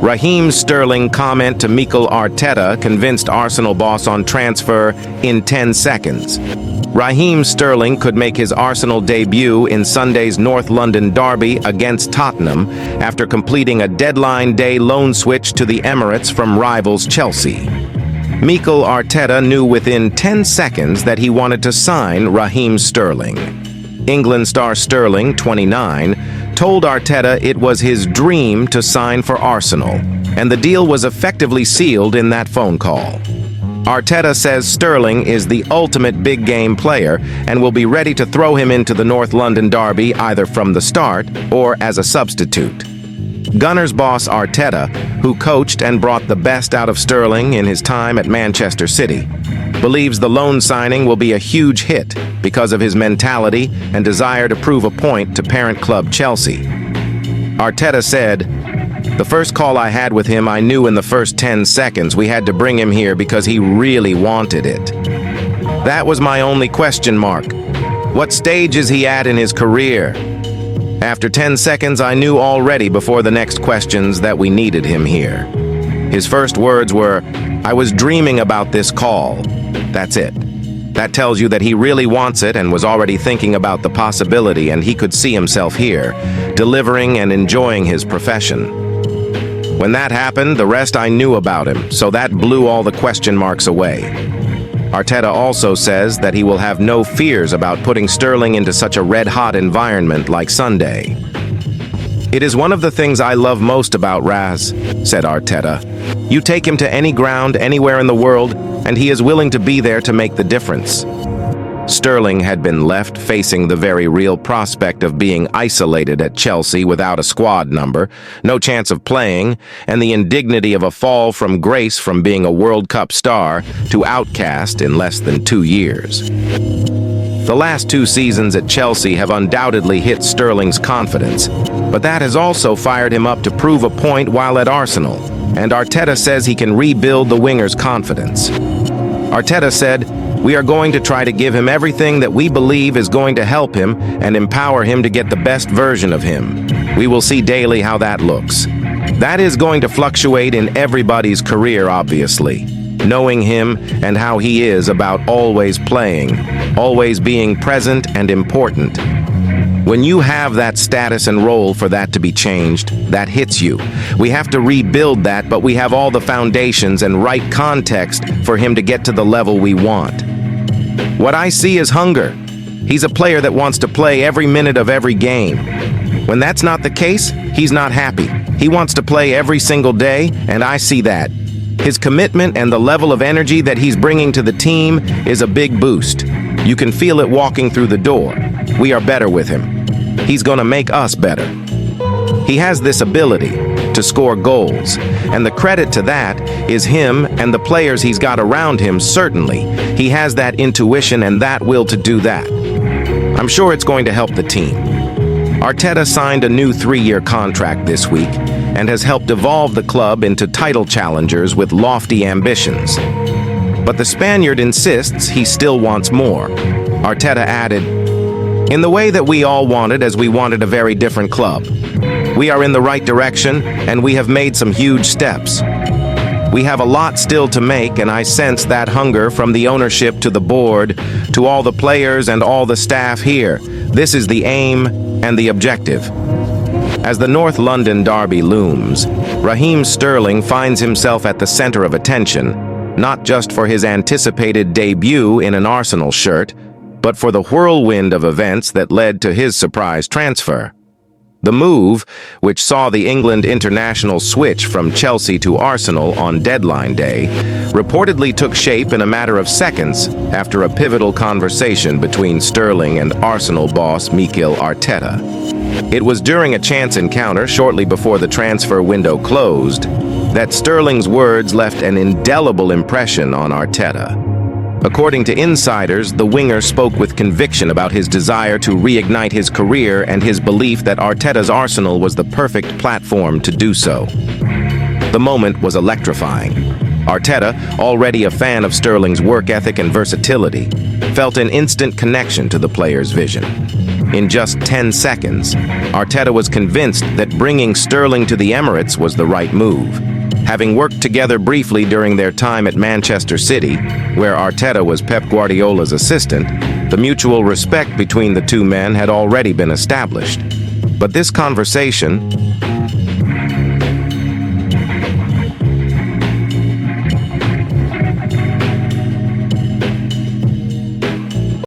Raheem Sterling comment to Mikel Arteta convinced Arsenal boss on transfer in 10 seconds. Raheem Sterling could make his Arsenal debut in Sunday's North London derby against Tottenham after completing a deadline day loan switch to the Emirates from rivals Chelsea. Mikel Arteta knew within 10 seconds that he wanted to sign Raheem Sterling. England star Sterling, 29, told Arteta it was his dream to sign for Arsenal, and the deal was effectively sealed in that phone call. Arteta says Sterling is the ultimate big-game player and will be ready to throw him into the North London derby either from the start or as a substitute. Gunners boss Arteta, who coached and brought the best out of Sterling in his time at Manchester City, believes the loan signing will be a huge hit because of his mentality and desire to prove a point to parent club Chelsea. Arteta said, "The first call I had with him, I knew in the first 10 seconds we had to bring him here because he really wanted it. That was my only question mark. What stage is he at in his career? After 10 seconds, I knew already before the next questions that we needed him here." His first words were, "I was dreaming about this call." That's it. That tells you that he really wants it and was already thinking about the possibility, and he could see himself here, delivering and enjoying his profession. When that happened, the rest I knew about him, so that blew all the question marks away. Arteta also says that he will have no fears about putting Sterling into such a red-hot environment like Sunday. "It is one of the things I love most about Raz," said Arteta. "You take him to any ground, anywhere in the world, and he is willing to be there to make the difference." Sterling had been left facing the very real prospect of being isolated at Chelsea without a squad number, no chance of playing, and the indignity of a fall from grace from being a World Cup star to outcast in less than 2 years. The last 2 seasons at Chelsea have undoubtedly hit Sterling's confidence, but that has also fired him up to prove a point while at Arsenal, and Arteta says he can rebuild the winger's confidence. Arteta said, "We are going to try to give him everything that we believe is going to help him and empower him to get the best version of him. We will see daily how that looks." That is going to fluctuate in everybody's career, obviously. Knowing him and how he is about always playing, always being present and important. When you have that status and role for that to be changed, that hits you. We have to rebuild that, but we have all the foundations and right context for him to get to the level we want. What I see is hunger. He's a player that wants to play every minute of every game. When that's not the case, he's not happy. He wants to play every single day, and I see that. His commitment and the level of energy that he's bringing to the team is a big boost. You can feel it walking through the door. We are better with him. He's going to make us better. He has this ability to score goals, and the credit to that is him and the players he's got around him, certainly. He has that intuition and that will to do that. I'm sure it's going to help the team. Arteta signed a new 3-year contract this week and has helped evolve the club into title challengers with lofty ambitions. But the Spaniard insists he still wants more. Arteta added, "In the way that we all wanted, as we wanted a very different club. We are in the right direction, and we have made some huge steps. We have a lot still to make, and I sense that hunger from the ownership to the board, to all the players and all the staff here. This is the aim and the objective." As the North London derby looms, Raheem Sterling finds himself at the center of attention, not just for his anticipated debut in an Arsenal shirt, but for the whirlwind of events that led to his surprise transfer. The move, which saw the England international switch from Chelsea to Arsenal on deadline day, reportedly took shape in a matter of seconds after a pivotal conversation between Sterling and Arsenal boss Mikel Arteta. It was during a chance encounter shortly before the transfer window closed that Sterling's words left an indelible impression on Arteta. According to insiders, the winger spoke with conviction about his desire to reignite his career and his belief that Arteta's Arsenal was the perfect platform to do so. The moment was electrifying. Arteta, already a fan of Sterling's work ethic and versatility, felt an instant connection to the player's vision. in just 10 seconds. Arteta was convinced that bringing Sterling to the Emirates was the right move. Having worked together briefly during their time at Manchester City, where Arteta was Pep Guardiola's assistant, the mutual respect between the two men had already been established. But this conversation